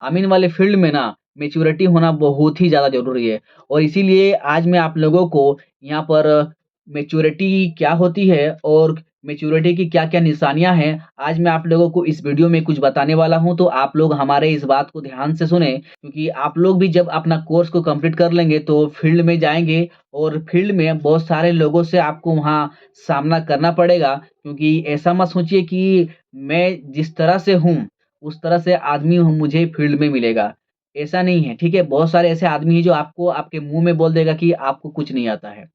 आमीन वाले फील्ड में ना मैच्योरिटी होना बहुत ही ज़्यादा ज़रूरी है। और इसीलिए आज मैं आप लोगों को यहाँ पर मैच्योरिटी क्या होती है और मैच्योरिटी की क्या-क्या निशानियाँ हैं, आज मैं आप लोगों को इस वीडियो में कुछ बताने वाला हूँ। तो आप लोग हमारे इस बात को ध्यान से सुनें, क्योंकि आप लोग भी जब अपना कोर्स को कंप्लीट कर लेंगे तो फील्ड में जाएँगे और फील्ड में बहुत सारे लोगों से आपको वहाँ सामना करना पड़ेगा। क्योंकि ऐसा मत सोचिए कि मैं जिस तरह से हूँ, उस तरह से आदमी मुझे फील्ड में मिलेगा, ऐसा नहीं है, ठीक है? बहुत सारे ऐसे आदमी हैं जो आपको आपके मुँह में बोल देगा कि आपको कुछ नहीं आता है,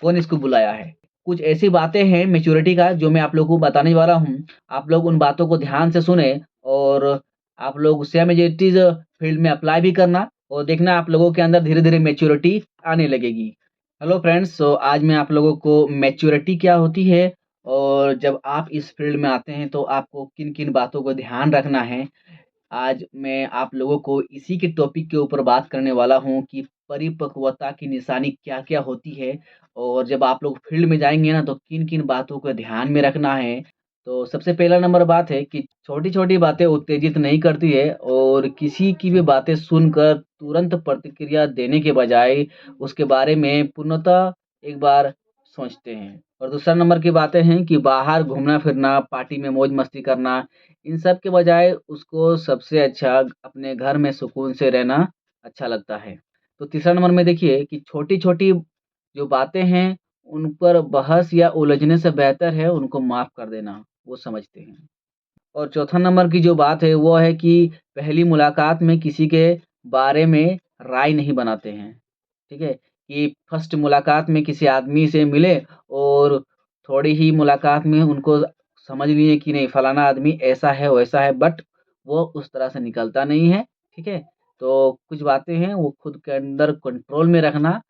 कौन इसको बुलाया है? कुछ ऐसी बातें हैं मैच्योरिटी का जो मैं आप लोगों को बताने वाला हूँ, आप लोग उन बातों को ध्यान से सुनें और आप लोग same as it is field में अप्लाई भी करना और देखना आप लोगों के अंदर धीरे-धीरे मैच्योरिटी आने लगेगी। हेलो फ्रेंड्स, सो आज मैं आप लोगों को मैच्योरिटी क्या होती है और जब आप इस फील्ड में आते हैं तो आपको किन-किन बातों को ध्यान रखना है। आज मैं आप लोगों को इसी के टॉपिक के ऊपर बात करने वाला हूँ कि परिपक्वता की निशानी क्या-क्या होती है और जब आप लोग फील्ड में जाएँगे ना तो किन-किन बातों को ध्यान में रखना है। तो सबसे पहला नंबर बात है कि छोटी-छोटी बातें उत्तेजित नहीं करती है और किसी की भी बातें सुनकर तुरंत प्रतिक्रिया देने के बजाय उसके बारे में पूर्णतः एक बार सोचते हैं। और दूसरा नंबर की बातें हैं कि बाहर घूमना-फिरना, पार्टी में मौज-मस्ती करना, इन सब के बजाय उसको सबसे अच्छा अपने घर में सुकून से रहना अच्छा लगता है। तो तीसरा नंबर में देखिए कि छोटी-छोटी जो बातें हैं, उन पर बहस या उलझने से बेहतर है उनको माफ़ कर देना, वो समझते हैं। और चौथा नंबर की जो बात है वो है कि पहली मुलाकात में किसी के बारे में राय नहीं बनाते हैं, ठीक है? कि फर्स्ट मुलाकात में किसी आदमी से मिले और थोड़ी ही मुलाकात में उनको समझ लिए कि नहीं फलाना आदमी ऐसा है, वैसा है, बट वो उस तरह से निकलता नहीं है, ठीक है? तो कुछ बातें हैं वो खुद के अंदर कंट्रोल में रखना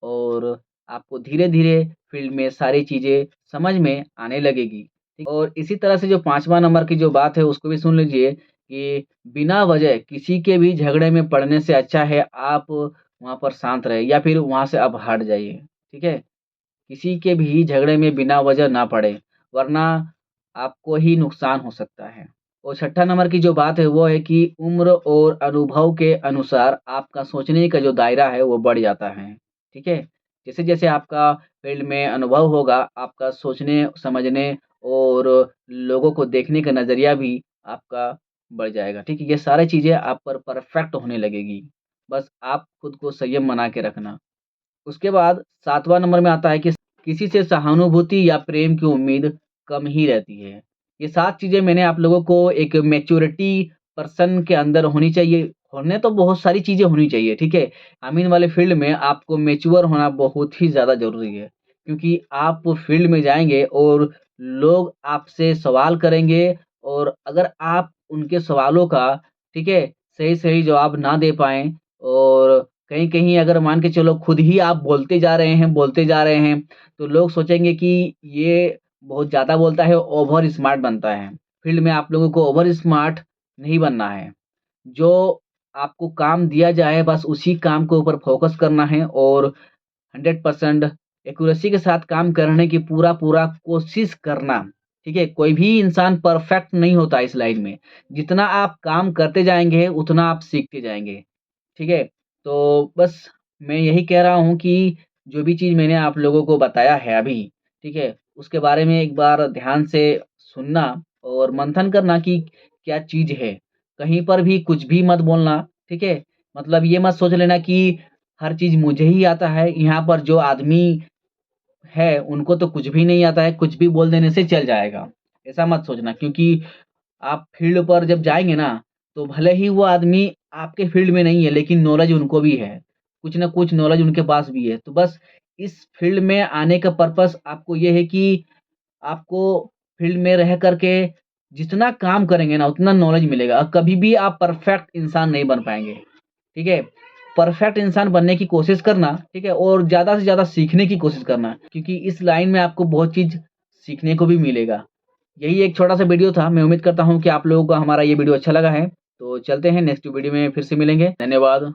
और आपको धीरे-धीरे फील्ड में सारी चीज़ें समझ में आने लगेगी। ठीक, और इसी तरह से जो 5वाँ नंबर की जो बात है उसको भी सुन लीजिए कि बिना वजह किसी के भी झगड़े में पड़ने से अच्छा है आप वहाँ पर शांत रहें या फिर वहाँ से आप हट जाइए, ठीक है? किसी के भी झगड़े में बिना वजह ना पड़े, वरना आपको ही नुकसान हो सकता है। और छठा नंबर की जो बात है वो है कि उम्र और अनुभव के अनुसार आपका सोचने का जो दायरा है वो बढ़ जाता है, ठीक है? जैसे-जैसे आपका फील्ड में अनुभव होगा, आपका सोचने, समझने और लोगों को देखने का नज़रिया भी आपका बढ़ जाएगा, ठीक है? ये सारी चीज़ें आप पर परफेक्ट होने लगेगी। बस आप खुद को संयम बना के रखना। उसके बाद 7वाँ नंबर में आता है कि किसी से सहानुभूति या प्रेम की उम्मीद कम ही रहती है। ये 7 चीज़ें मैंने आप लोगों को एक मैच्योरिटी पर्सन के अंदर होनी चाहिए, होने तो बहुत सारी चीज़ें होनी चाहिए, ठीक है? आमीन वाले फील्ड में आपको मैच्योर होना बहुत ही ज़्यादा ज़रूरी है, क्योंकि आप फील्ड में जाएँगे और लोग आपसे सवाल करेंगे और अगर आप उनके सवालों का, ठीक है, सही-सही जवाब ना दे पाएँ और कहीं-कहीं अगर मान के चलो खुद ही आप बोलते जा रहे हैं, तो लोग सोचेंगे कि ये बहुत ज़्यादा बोलता है, ओवर स्मार्ट बनता है। फील्ड में आप लोगों को ओवर स्मार्ट नहीं बनना है। जो आपको काम दिया जाए बस उसी काम के ऊपर फ़ोकस करना है और 100% एक्यूरेसी के साथ काम करने की पूरा-पूरा कोशिश करना, ठीक है? कोई भी इंसान परफेक्ट नहीं होता इस लाइन में। जितना आप काम करते जाएँगे, उतना आप सीखते जाएँगे। ठीक है? तो बस मैं यही कह रहा हूँ कि जो भी चीज़ मैंने आप लोगों को बताया है अभी, ठीक है? उसके बारे में एक बार ध्यान से सुनना और मंथन करना कि क्या चीज़ है। कहीं पर भी कुछ भी मत बोलना, ठीक है? मतलब ये मत सोच लेना कि हर चीज़ मुझे ही आता है, यहाँ पर जो आदमी है उनको तो कुछ भी नहीं आता है, कुछ भी बोल देने से चल जाएगा। ऐसा मत सोचना क्योंकि आप फील्ड पर जब जाएँगे ना, तो भले ही वो आदमी आपके फील्ड में नहीं है, लेकिन नॉलेज उनको भी है। कुछ न कुछ नॉलेज उनके पास भी है। तो बस इस फील्ड में आने का पर्पज़ आपको ये है कि आपको फील्ड में रह कर के जितना काम करेंगे ना, उतना नॉलेज मिलेगा और कभी भी आप परफेक्ट इंसान नहीं बन पाएँगे। ठीक है? परफेक्ट इंसान बनने की कोशिश करना, ठीक है? और ज़्यादा से ज़्यादा सीखने की कोशिश करना, क्योंकि इस लाइन में आपको बहुत चीज़ सीखने को भी मिलेगा। यही एक छोटा-सा वीडियो था। मैं उम्मीद करता हूँ कि आप लोगों को हमारा ये वीडियो अच्छा लगा है। तो चलते हैं नेक्स्ट वीडियो में फिर से मिलेंगे। धन्यवाद।